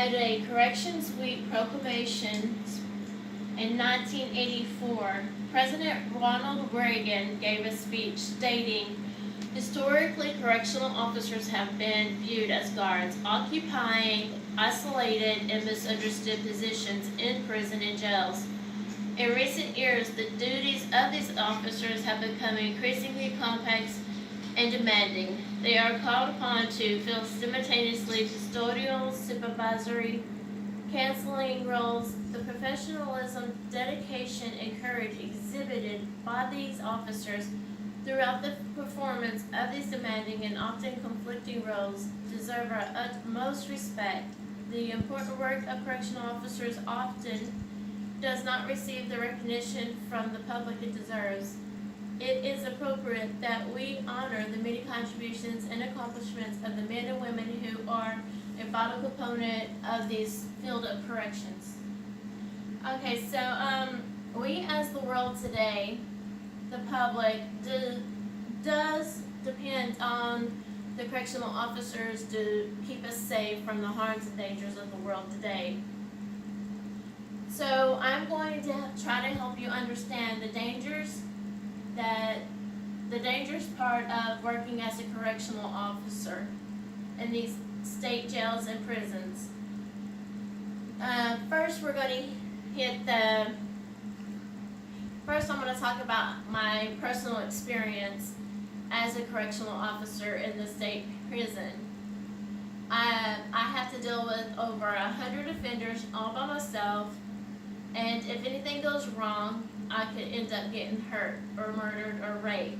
At a Corrections Week proclamation in 1984, President Ronald Reagan gave a speech stating, "Historically, correctional officers have been viewed as guards, occupying isolated and misunderstood positions in prison and jails. In recent years, the duties of these officers have become increasingly complex and demanding. They are called upon to fill simultaneously custodial, supervisory, counseling roles. The professionalism, dedication, and courage exhibited by these officers throughout the performance of these demanding and often conflicting roles deserve our utmost respect. The important work of correctional officers often does not receive the recognition from the public it deserves. It is appropriate that we honor the many contributions and accomplishments of the men and women who are a vital component of this field of corrections." Okay, so we as the world today, the public, does depend on the correctional officers to keep us safe from the harms and dangers of the world today. So I'm going to try to help you understand the dangerous part of working as a correctional officer in these state jails and prisons. First I'm going to talk about my personal experience as a correctional officer in the state prison. I have to deal with over 100 offenders all by myself, and if anything goes wrong, I could end up getting hurt or murdered or raped.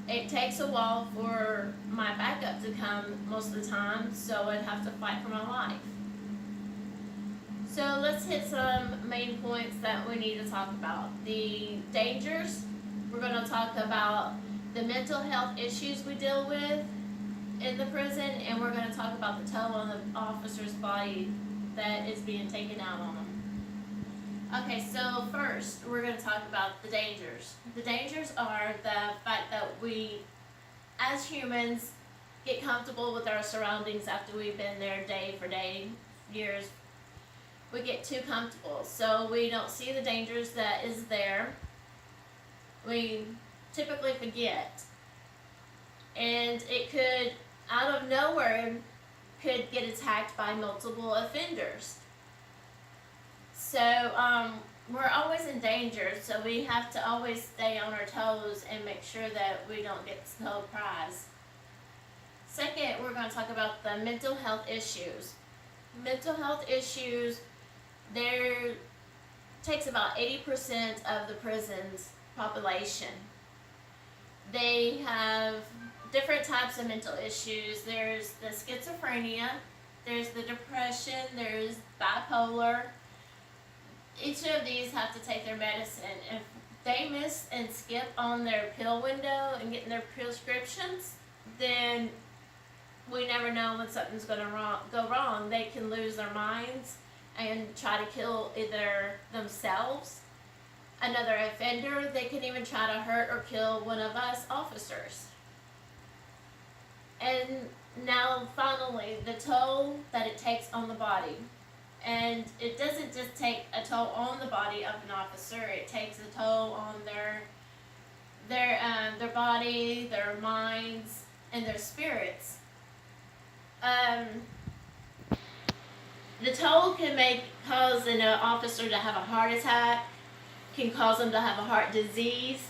It takes a while for my backup to come most of the time, so I'd have to fight for my life. So let's hit some main points that we need to talk about. The dangers, we're going to talk about the mental health issues we deal with in the prison, and we're going to talk about the toll on the officer's body that is being taken out on them. Okay, so first, we're going to talk about the dangers. The dangers are the fact that we, as humans, get comfortable with our surroundings after we've been there day for day, years. We get too comfortable, so we don't see the dangers that is there. We typically forget. And it could, out of nowhere, could get attacked by multiple offenders. So we're always in danger, so we have to always stay on our toes and make sure that we don't get surprised. Second, we're going to talk about the mental health issues. Mental health issues, there takes about 80% of the prison's population. They have different types of mental issues. There's the schizophrenia, there's the depression, there's bipolar. Each of these have to take their medicine. If they miss and skip on their pill window and getting their prescriptions, then we never know when something's going to go wrong. They can lose their minds and try to kill either themselves, another offender. They can even try to hurt or kill one of us officers. And now finally, the toll that it takes on the body. And it doesn't just take a toll on the body of an officer, it takes a toll on their body, their minds, and their spirits. The toll can cause an officer to have a heart attack, can cause them to have a heart disease.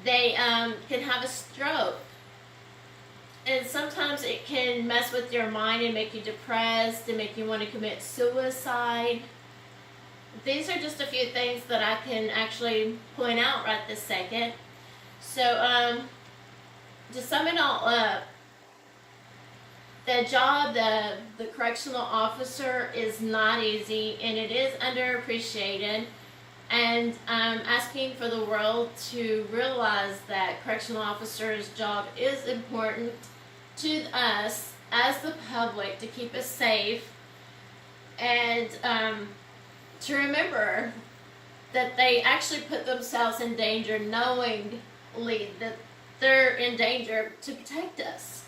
They can have a stroke. And sometimes it can mess with your mind and make you depressed and make you want to commit suicide. These are just a few things that I can actually point out right this second. So to sum it all up, the job of the correctional officer is not easy, and it is underappreciated. And I'm asking for the world to realize that correctional officers' job is important to us as the public to keep us safe, and to remember that they actually put themselves in danger knowingly that they're in danger to protect us.